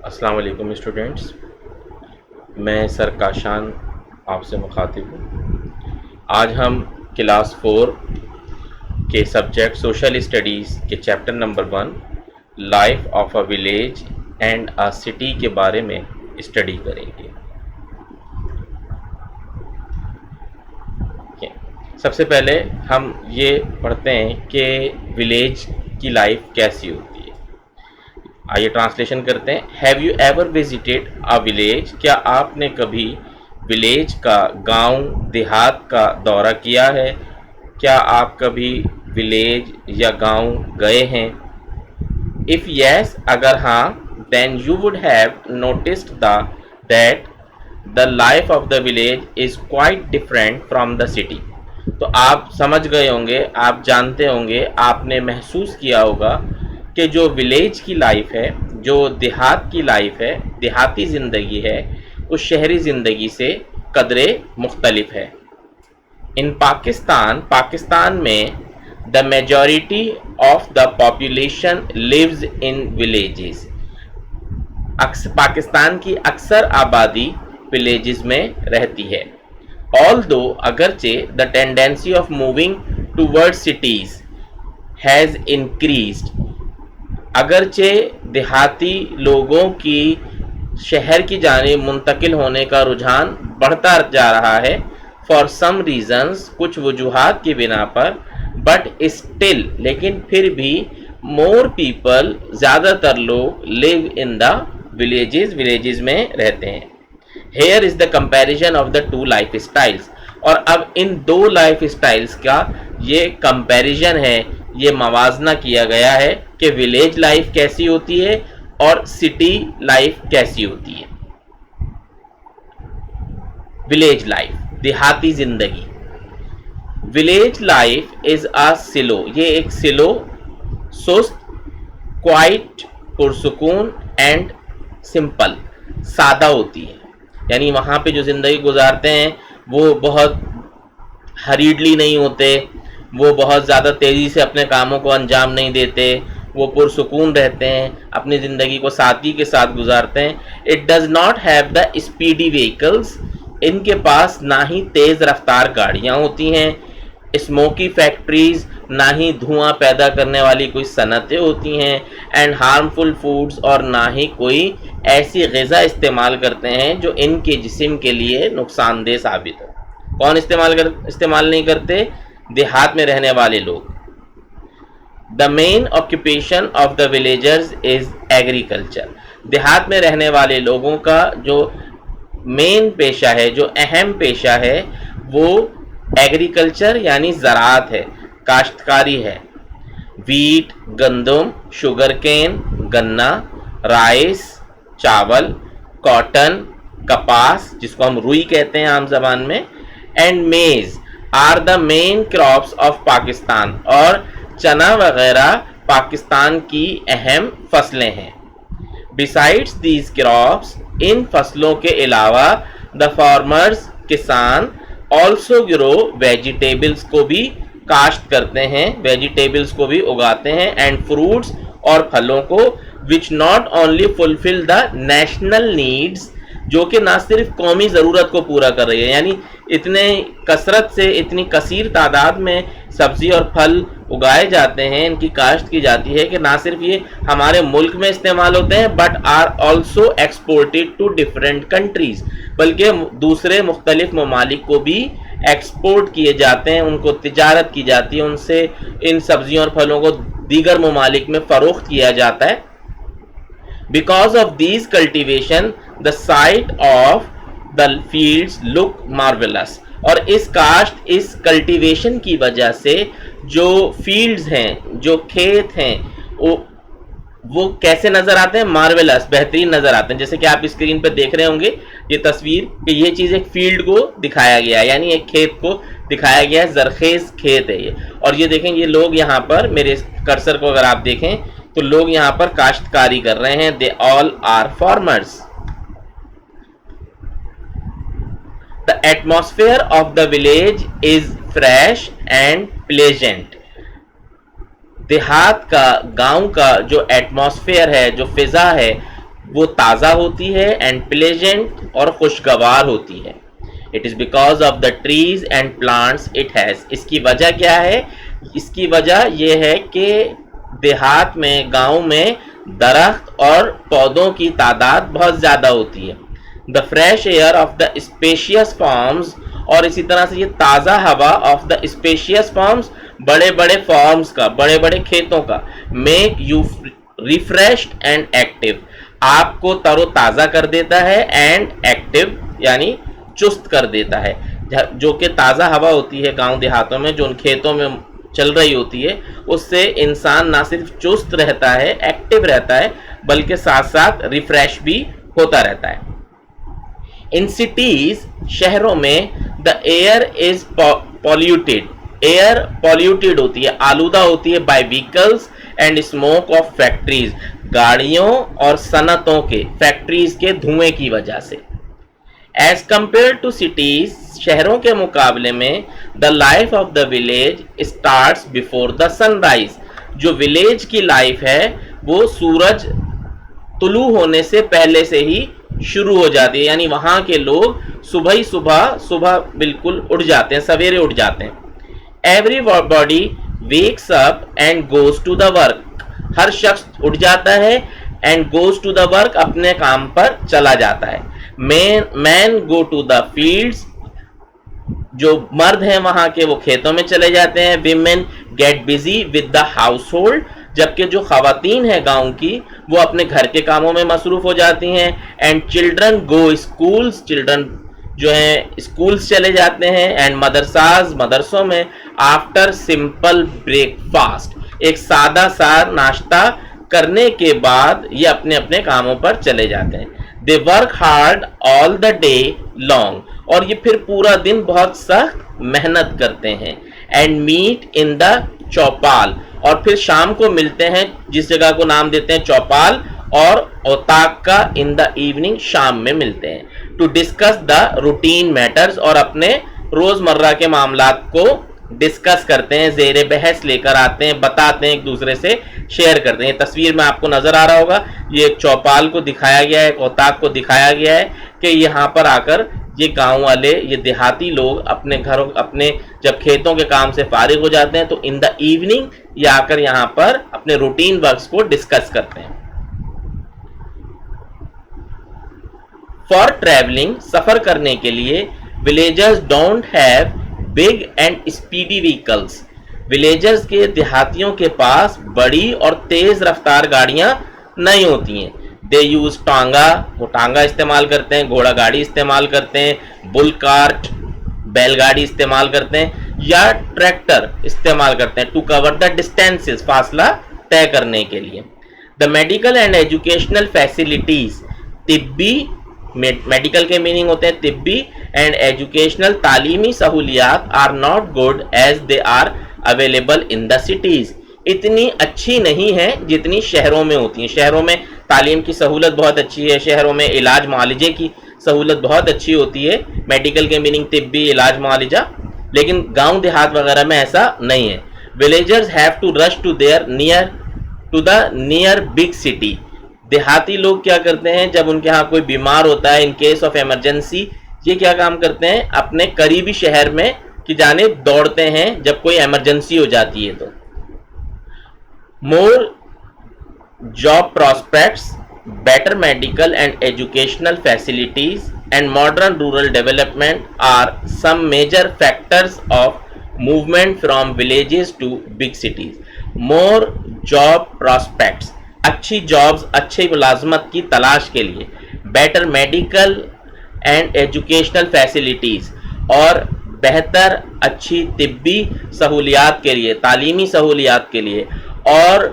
अस्सलाम वालेकुम स्टूडेंट्स, मैं सर काशान आपसे मुखातिब हूँ। आज हम क्लास 4 के सब्जेक्ट सोशल स्टडीज़ के chapter number 1 life of a village and a city के बारे में स्टडी करेंगे। सबसे पहले हम ये पढ़ते हैं कि विलेज की लाइफ कैसी होती है। आइए ट्रांसलेशन करते हैं। Have you ever visited a village? क्या आपने कभी विलेज का, गांव देहात का दौरा किया है? क्या आप कभी विलेज या गांव गए हैं? इफ़ यस, अगर हाँ, then you would have noticed that the life of the village is quite different from the city. तो आप समझ गए होंगे, आप जानते होंगे, आपने महसूस किया होगा कि जो विलेज की लाइफ है, जो देहात की लाइफ है, देहाती ज़िंदगी है, उस शहरी ज़िंदगी से कदरे मुख्तलिफ है। इन पाकिस्तान में the majority of the population lives in villages. Pakistan की अक्सर आबादी विलेजेस में रहती है। ऑल्दो अगरचे the tendency of moving towards cities has increased, अगरचे देहाती लोगों की शहर की जानिब मुंतकिल होने का रुझान बढ़ता जा रहा है, फॉर सम रीजन्स, कुछ वजूहात की बिना पर, बट स्टिल, लेकिन फिर भी, मोर पीपल, ज़्यादातर लोग, लिव इन द विलेजेस में रहते हैं। Here is the comparison of the two life styles, और अब इन दो लाइफ स्टाइल्स का ये कंपैरिजन है, ये मवाजना किया गया है कि विलेज लाइफ कैसी होती है और सिटी लाइफ कैसी होती है। विलेज लाइफ, देहाती जिंदगी। Village life is a slow, ये एक स्लो, सुस्त, क्वाइट, पुरसुकून एंड सिंपल, सादा होती है। यानी वहाँ पे जो ज़िंदगी गुजारते हैं वो बहुत हरीडली नहीं होते, वो बहुत ज़्यादा तेज़ी से अपने कामों को अंजाम नहीं देते, वो पुरसुकून रहते हैं, अपनी ज़िंदगी को सादगी के साथ गुजारते हैं। It does not have the speedy vehicles, इनके पास ना ही तेज़ रफ्तार गाड़ियाँ होती हैं, स्मोकी फैक्ट्रीज़, ना ही धुआं पैदा करने वाली कोई सनतें होती हैं, एंड हार्मफुल फूड्स, और ना ही कोई ऐसी ग़िज़ा इस्तेमाल करते हैं जो इनके जिस्म के लिए नुकसानदेह साबित हो। कौन इस्तेमाल नहीं करते? देहात में रहने वाले लोग। The main occupation of the villagers is agriculture, देहात में रहने वाले लोगों का जो मेन पेशा है, जो अहम पेशा है, वो एग्रीकल्चर यानी ज़राअत है, काश्तकारी है। वीट, गंदम, शुगर केन, गन्ना, राइस, चावल, कॉटन, कपास, जिसको हम रुई कहते हैं आम ज़बान में, and maize are the main crops of Pakistan, और चना वगैरह पाकिस्तान की अहम फसलें हैं। बिसाइड्स दीज क्रॉप्स, इन फसलों के अलावा, द फार्मर्स, किसान, ऑल्सो ग्रो वेजिटेबल्स, को भी काश्त करते हैं, वेजिटेबल्स को भी उगाते हैं, एंड फ्रूट्स, और फलों को, which not only fulfil the national needs, जो कि ना सिर्फ कौमी ज़रूरत को पूरा कर रही है, यानी इतने कसरत से, इतनी कसीर तादाद में सब्ज़ी और फल उगाए जाते हैं, इनकी काश्त की जाती है कि ना सिर्फ ये हमारे मुल्क में इस्तेमाल होते हैं, but are also exported to different countries, बल्कि दूसरे मुख्तलिफ ममालिक को भी एक्सपोर्ट किए जाते हैं, उनको तिजारत की जाती है, उनसे इन सब्ज़ियों और फलों को दीगर ममालिक में फ़रोख्त किया जाता है। Because of these cultivation, the sight of the fields look marvelous, और इस काश्त, इस कल्टीवेशन की वजह से जो फील्ड्स हैं, जो खेत हैं, वो कैसे नज़र आते हैं? मार्वेलस, बेहतरीन नज़र आते हैं। जैसे कि आप स्क्रीन पर देख रहे होंगे ये तस्वीर, कि ये चीज़ एक फील्ड को दिखाया गया है, यानी एक खेत को दिखाया गया है, जरखेज़ खेत है ये। और ये देखें, ये लोग यहाँ पर, मेरे कर्सर को अगर आप देखें तो लोग यहाँ पर काश्तकारी कर रहे हैं। They all are farmers. The atmosphere of the village is fresh and pleasant, देहात का, गांव का जो एटमॉस्फेयर है, जो फिजा है, वो ताज़ा होती है एंड प्लेजेंट और खुशगवार होती है। It is because of the trees and plants it has. इसकी वजह क्या है? इसकी वजह यह है कि देहात में, गांव में दरख्त और पौधों की तादाद बहुत ज़्यादा होती है। The fresh air of the spacious forms, और इसी तरह से ये ताज़ा हवा ऑफ द स्पेशियस फॉर्म्स, बड़े बड़े फॉर्म्स का, बड़े बड़े खेतों का, make you refreshed and active, आपको तरोताज़ा कर देता है, एंड एक्टिव यानी चुस्त कर देता है। जो कि ताज़ा हवा होती है गांव देहातों में, जो उन खेतों में चल रही होती है, उससे इंसान ना सिर्फ चुस्त रहता है, एक्टिव रहता है, बल्कि साथ साथ रिफ्रेश भी होता रहता है। इन सिटीज, शहरों में, the air is polluted, air polluted होती है, आलूदा होती है, by vehicles and smoke of factories, गाड़ियों और सनतों के, फैक्ट्रीज के धुएं की वजह से। एज कंपेयर टू सिटीज, शहरों के मुकाबले में, the life of the village starts before the sunrise, जो विलेज की लाइफ है वो सूरज तुलू होने से पहले से ही शुरू हो जाती है, यानी वहाँ के लोग सुबह ही सुबह बिल्कुल उठ जाते हैं, सवेरे उठ जाते हैं। Everybody wakes up and goes to the work, हर शख्स उठ जाता है and goes to the work, अपने काम पर चला जाता है। Man go to the fields, जो मर्द हैं वहां के वो खेतों में चले जाते हैं। Women get busy with the house hold, जबकि जो खवातीन हैं गांव की वो अपने घर के कामों में मसरूफ हो जाती हैं। And children go schools, children जो हैं स्कूल्स चले जाते हैं। एंड मदरसाज, मदरसों में, आफ्टर सिंपल ब्रेकफास्ट, एक सादा सा नाश्ता करने के बाद ये अपने अपने कामों पर चले जाते हैं। They work hard all the day long, और ये फिर पूरा दिन बहुत सख्त मेहनत करते हैं। एंड मीट इन द चौपाल, और फिर शाम को मिलते हैं, जिस जगह को नाम देते हैं चौपाल, और ओताक का इन द इवनिंग, शाम में मिलते हैं। To discuss the routine matters, और अपने रोजमर्रा के मामलात को डिस्कस करते हैं, जेरे बहस लेकर आते हैं, बताते हैं, एक दूसरे से शेयर करते हैं। तस्वीर में आपको नजर आ रहा होगा, ये एक चौपाल को दिखाया गया है, एक ओताक को दिखाया गया है कि यहाँ पर आकर ये गांव वाले, ये देहाती लोग अपने घरों, अपने जब खेतों के काम से फारिग हो जाते हैं तो इन द इवनिंग ये आकर यहाँ पर अपने रूटीन वर्क्स को डिस्कस करते हैं। फॉर ट्रैवलिंग, सफर करने के लिए, villagers don't have big and speedy vehicles, villagers के, देहातियों के पास बड़ी और तेज रफ्तार गाड़ियां नहीं होती हैं। दे यूज टांगा, वो टांगा इस्तेमाल करते हैं, घोड़ा गाड़ी इस्तेमाल करते हैं, बुल कार्ट, बैलगाड़ी इस्तेमाल करते हैं, या ट्रैक्टर इस्तेमाल करते हैं टू कवर द डिस्टेंसेस, फासला तय करने के लिए। The medical and educational facilities, तिब्बी, मेडिकल के मीनिंग होते हैं तिब्बी, एंड एजुकेशनल, तालीमी सहूलियात, are not good as they are available in the cities, इतनी अच्छी नहीं है जितनी शहरों में होती हैं। शहरों में तालीम की सहूलत बहुत अच्छी है, शहरों में इलाज मुआलजे की सहूलत बहुत अच्छी होती है, मेडिकल के मीनिंग तिब्बी, इलाज मुआलजा, लेकिन गांव देहात वगैरह में ऐसा नहीं है। Villagers have to rush to their near to the near big city, देहाती लोग क्या करते हैं जब उनके यहाँ कोई बीमार होता है, इन केस ऑफ इमरजेंसी, ये क्या काम करते हैं, अपने करीबी शहर में की जानिब दौड़ते हैं जब कोई इमरजेंसी हो जाती है तो। More job prospects, better medical and educational facilities, and modern rural development are some major factors of movement from villages to big cities. More job prospects, अच्छी जॉब्स, अच्छी मुलाजमत की तलाश के लिए, better medical and educational facilities, और बेहतर अच्छी तिब्बी सहूलियात के लिए, तालीमी सहूलियात के लिए, और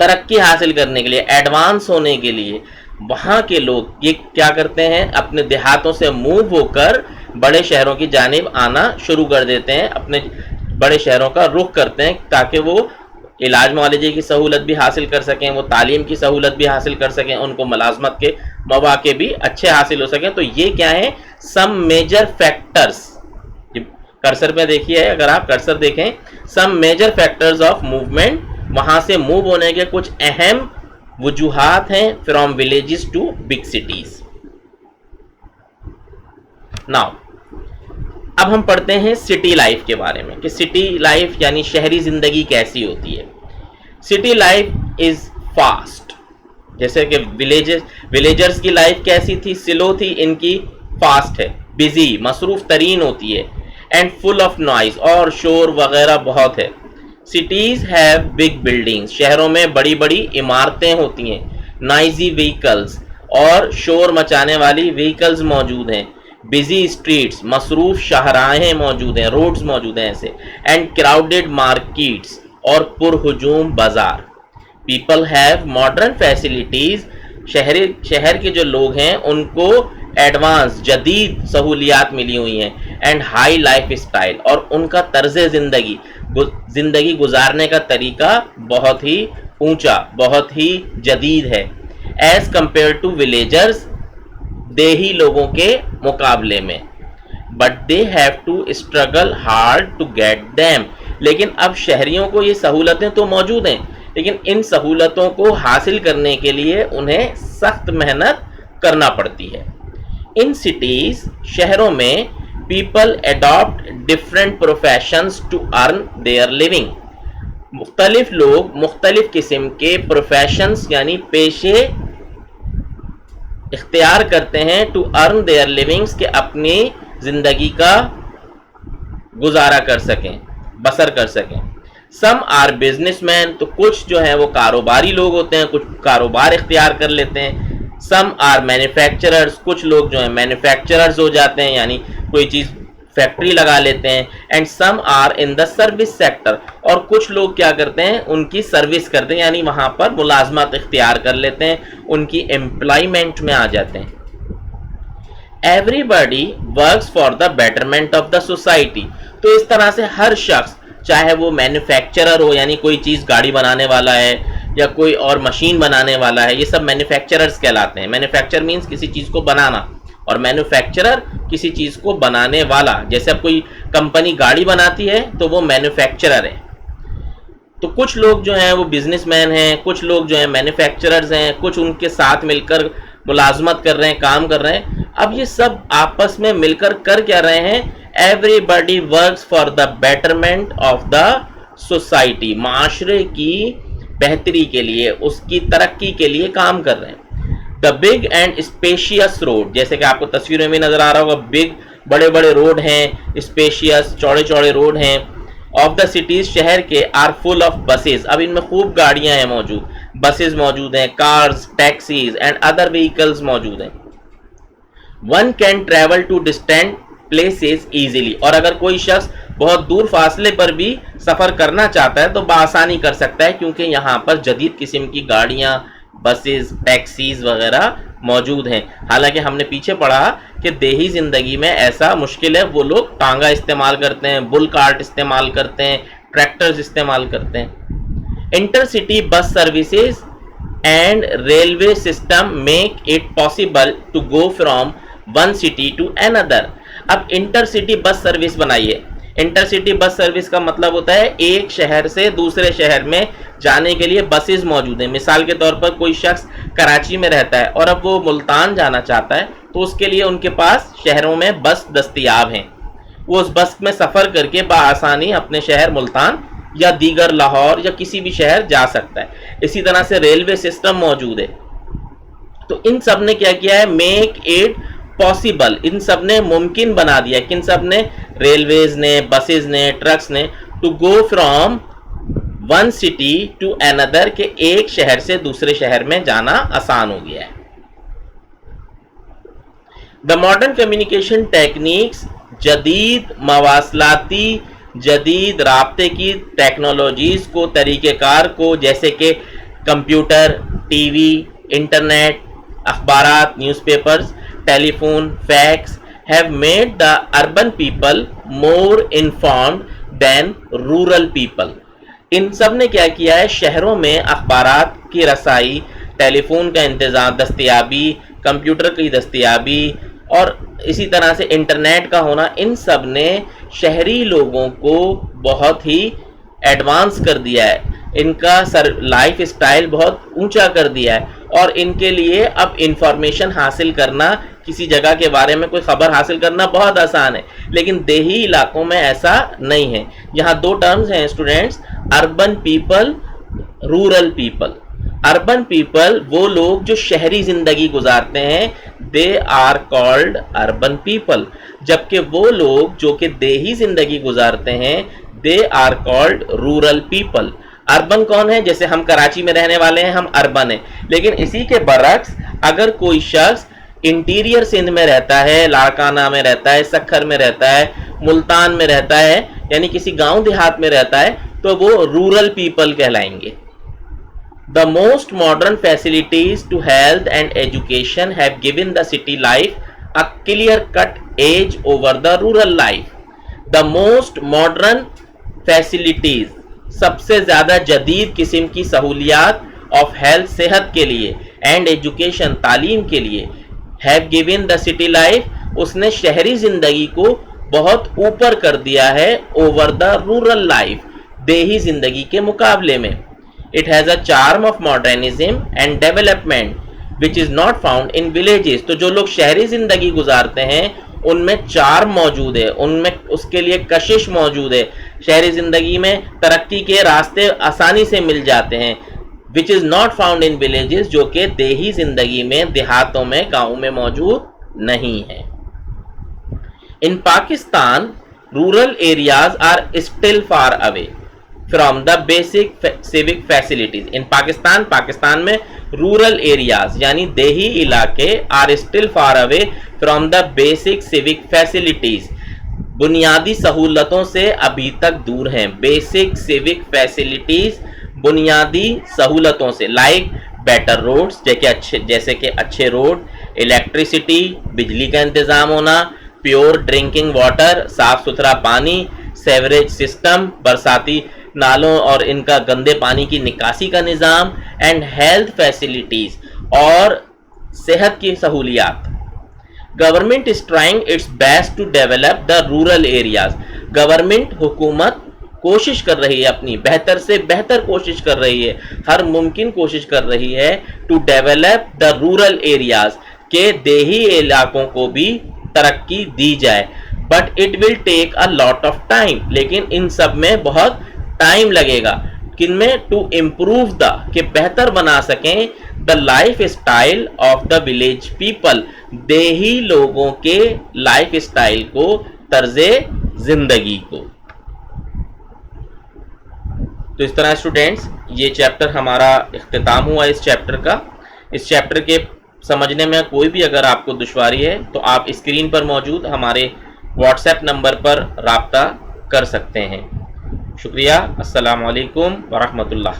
तरक्की हासिल करने के लिए, एडवांस होने के लिए वहाँ के लोग ये क्या करते हैं, अपने देहातों से मूव होकर बड़े शहरों की जानिब आना शुरू कर देते हैं, अपने बड़े शहरों का रुख करते हैं ताकि वो इलाज मुआलजे की सहूलत भी हासिल कर सकें, वो तालीम की सहूलत भी हासिल कर सकें, उनको मुलाजमत के मौके भी अच्छे हासिल हो सकें। तो ये क्या है, सम मेजर फैक्टर्स, कर्सर पे देखिए, अगर आप कर्सर देखें, some major factors of movement, वहाँ से मूव होने के कुछ अहम वजूहात हैं from villages to big cities. Now अब हम पढ़ते हैं सिटी लाइफ के बारे में कि सिटी लाइफ यानी शहरी जिंदगी कैसी होती है। सिटी लाइफ इज फास्ट, जैसे कि विलेजर्स की लाइफ कैसी थी, स्लो थी, इनकी फास्ट है, बिजी मसरूफ तरीन होती है, एंड फुल ऑफ नॉइज और शोर वगैरह बहुत है। सिटीज हैव बिग बिल्डिंग्स, शहरों में बड़ी बड़ी इमारतें होती हैं, नॉइजी व्हीकल्स और शोर मचाने वाली व्हीकल्स मौजूद हैं, बिजी स्ट्रीट्स मसरूफ शाहराहें मौजूद हैं, रोड्स मौजूद हैं ऐसे, एंड क्राउडेड मार्केट्स और पुरहुजूम बाजार। पीपल हैव मॉडर्न फैसिलिटीज, शहर के जो लोग हैं उनको एडवांस जदीद सहूलियात मिली हुई हैं, एंड हाई लाइफ स्टाइल और उनका तर्ज जिंदगी गुजारने का तरीका बहुत ही ऊंचा, बहुत ही जदीद है, एज कंपेयर टू विलेजर्स, देही लोगों के मुकाबले में। But they have to struggle hard to get them, लेकिन अब शहरियों को ये सहूलतें तो मौजूद हैं, लेकिन इन सहूलतों को हासिल करने के लिए उन्हें सख्त मेहनत करना पड़ती है। इन सिटीज, शहरों में, people adopt different professions to earn their living, मुख्तलिफ लोग मुख्तलिफ किस्म के प्रोफेशंस यानी पेशे इख्तियार करते हैं टू अर्न देयर लिविंग्स, के अपनी जिंदगी का गुजारा कर सकें, बसर कर सकें। सम आर बिजनेसमैन, तो कुछ जो है वो कारोबारी लोग होते हैं, कुछ कारोबार इख्तियार कर लेते हैं। सम आर मैन्युफैक्चरर्स, कुछ लोग जो है मैन्युफैक्चरर्स हो जाते हैं यानी कोई चीज़ फैक्ट्री लगा लेते हैं। And some are in the service sector, और कुछ लोग क्या करते हैं उनकी सर्विस करते हैं यानी वहाँ पर मुलाजमत इख्तियार कर लेते हैं, उनकी एम्प्लॉयमेंट में आ जाते हैं। Everybody works for the betterment of the society, तो इस तरह से हर शख्स, चाहे वो मैन्युफैक्चरर हो यानी कोई चीज़ गाड़ी बनाने वाला है या कोई और मशीन बनाने वाला है, ये सब मैन्युफैक्चरर्स कहलाते हैं। मैन्युफैक्चर मीन्स किसी चीज़ को बनाना, और मैन्युफैक्चरर किसी चीज़ को बनाने वाला। जैसे अब कोई कंपनी गाड़ी बनाती है तो वो मैन्युफैक्चरर है। तो कुछ लोग जो हैं वो बिजनेसमैन हैं, कुछ लोग जो हैं मैन्युफैक्चरर्स हैं, कुछ उनके साथ मिलकर मुलाजमत कर रहे हैं, काम कर रहे हैं। अब ये सब आपस में मिलकर कर क्या रहे हैं? Everybody works for the betterment of the society, माशरे की बेहतरी के लिए, उसकी तरक्की के लिए काम कर रहे हैं। The big and spacious road, जैसे कि आपको तस्वीर में भी नजर आ रहा होगा, बिग बड़े बड़े रोड हैं, स्पेशियस चौड़े चौड़े रोड हैं, ऑफ द सिटीज, शहर के, आर फुल ऑफ बसेज, अब इनमें खूब गाड़ियां हैं मौजूद, बसेज मौजूद हैं, cars, taxis and other vehicles मौजूद हैं। One can travel to distant places easily, और अगर कोई शख्स बहुत दूर फासले पर भी सफ़र करना चाहता है तो बआसानी कर सकता है, क्योंकि यहाँ पर जदीद किस्म की गाड़ियाँ, बसेस, टैक्सीज वगैरह मौजूद हैं। हालांकि हमने पीछे पढ़ा कि देही ज़िंदगी में ऐसा मुश्किल है, वो लोग टांगा इस्तेमाल करते हैं, बुल कार्ट इस्तेमाल करते हैं, ट्रैक्टर्स इस्तेमाल करते हैं। Intercity bus services and railway system make it possible to go from one city to another. अब इंटरसिटी बस सर्विस बनाइए। इंटरसिटी बस सर्विस का मतलब होता है एक शहर से दूसरे शहर में जाने के लिए बसेस मौजूद हैं। मिसाल के तौर पर कोई शख्स कराची में रहता है और अब वो मुल्तान जाना चाहता है, तो उसके लिए उनके पास शहरों में बस दस्तयाब हैं। वो उस बस में सफ़र करके बआसानी अपने शहर मुल्तान या दीगर लाहौर या किसी भी शहर जा सकता है। इसी तरह से रेलवे सिस्टम मौजूद है। तो इन सब ने क्या किया है? मेक इट पॉसिबल, इन सब ने मुमकिन बना दिया। किन सब ने? रेलवेज ने, बसेज ने, ट्रक्स ने, to go from one city to another, के एक शहर से दूसरे शहर में जाना आसान हो गया है। द मॉडर्न कम्युनिकेशन टेक्निक्स, जदीद मवासलाती, जदीद राब्ते की टेक्नोलॉजीज को, तरीक़ेकार को, जैसे कि कंप्यूटर, टीवी, इंटरनेट, अखबारात, newspapers, telephone, fax, have made the urban people more informed than rural people। इन सब ने क्या किया है? शहरों में अखबारात की रसाई, टेलीफोन का इंतज़ाम, दस्तयाबी, कंप्यूटर की दस्तयाबी और इसी तरह से इंटरनेट का होना, इन सब ने शहरी लोगों को बहुत ही एडवांस कर दिया है, इनका लाइफ स्टाइल बहुत ऊंचा कर दिया है, और इनके लिए अब इंफॉर्मेशन हासिल करना, किसी जगह के बारे में कोई खबर हासिल करना बहुत आसान है। लेकिन देही इलाकों में ऐसा नहीं है। यहाँ दो टर्म्स हैं students, urban people, rural people. Urban people वो लोग जो शहरी जिंदगी गुजारते हैं, they are called urban people, जबकि वो लोग जो कि देही जिंदगी गुजारते हैं, they are called rural people. Urban कौन है? जैसे हम कराची में रहने वाले हैं, हम अर्बन हैं। लेकिन इसी के बरक्स अगर कोई शख्स इंटीरियर सिंध में रहता है, लाड़काना में रहता है, सखर में रहता है, मुल्तान में रहता है, यानी किसी गांव देहात में रहता है, तो वो रूरल पीपल कहलाएंगे। The most modern facilities to health and education have given the city life a clear-cut edge over the rural life. The most modern facilities, सबसे ज़्यादा जदीद किस्म की सहूलियात of health, सेहत के लिए, and education, तालीम के लिए, have given the city life, उसने शहरी ज़िंदगी को बहुत ऊपर कर दिया है over the rural life, देही ज़िंदगी के मुकाबले में। It has a charm of modernism and development which is not found in villages. तो जो लोग शहरी जिंदगी गुजारते हैं उनमें चार्म मौजूद है, उनमें उसके लिए कशिश मौजूद है। शहरी जिंदगी में तरक्की के रास्ते आसानी से मिल जाते हैं, which is not found in villages, जो कि देही जिंदगी में, देहातों में, गाँव में मौजूद नहीं है। In Pakistan, rural areas are still far away from the basic civic facilities. In Pakistan, Pakistan में रूरल एरियाज यानी देही इलाके are still far away from the basic civic facilities, बुनियादी सहूलतों से अभी तक दूर हैं। बेसिक सिविक फैसिलिटीज, बुनियादी सहूलतों से, लाइक बेटर रोड्स, जैसे कि अच्छे रोड, इलेक्ट्रिसिटी, बिजली का इंतज़ाम होना, प्योर ड्रिंकिंग वाटर, साफ सुथरा पानी, सेवरेज सिस्टम, बरसाती नालों और इनका गंदे पानी की निकासी का निज़ाम, एंड हेल्थ फैसिलिटीज़, और सेहत की सहूलियात। Government is trying its best to develop the rural areas. Government, हुकूमत कोशिश कर रही है, अपनी बेहतर से बेहतर कोशिश कर रही है, हर मुमकिन कोशिश कर रही है to develop the rural areas, के देही इलाकों को भी तरक्की दी जाए। But it will take a lot of time, लेकिन इन सब में बहुत टाइम लगेगा। किनमें? टू इम्प्रूव द, के बेहतर बना सकें, the life style of the village people, देही लोगों के लाइफ स्टाइल को, तर्जे जिंदगी को। तो इस तरह स्टूडेंट्स ये चैप्टर हमारा इख्तिताम हुआ इस चैप्टर का। इस चैप्टर के समझने में कोई भी अगर आपको दुश्वारी है तो आप स्क्रीन पर मौजूद हमारे व्हाट्सएप नंबर पर राब्ता कर सकते हैं। शुक्रिया। अस्सलामु अलैकुम वरहमतुल्लाह।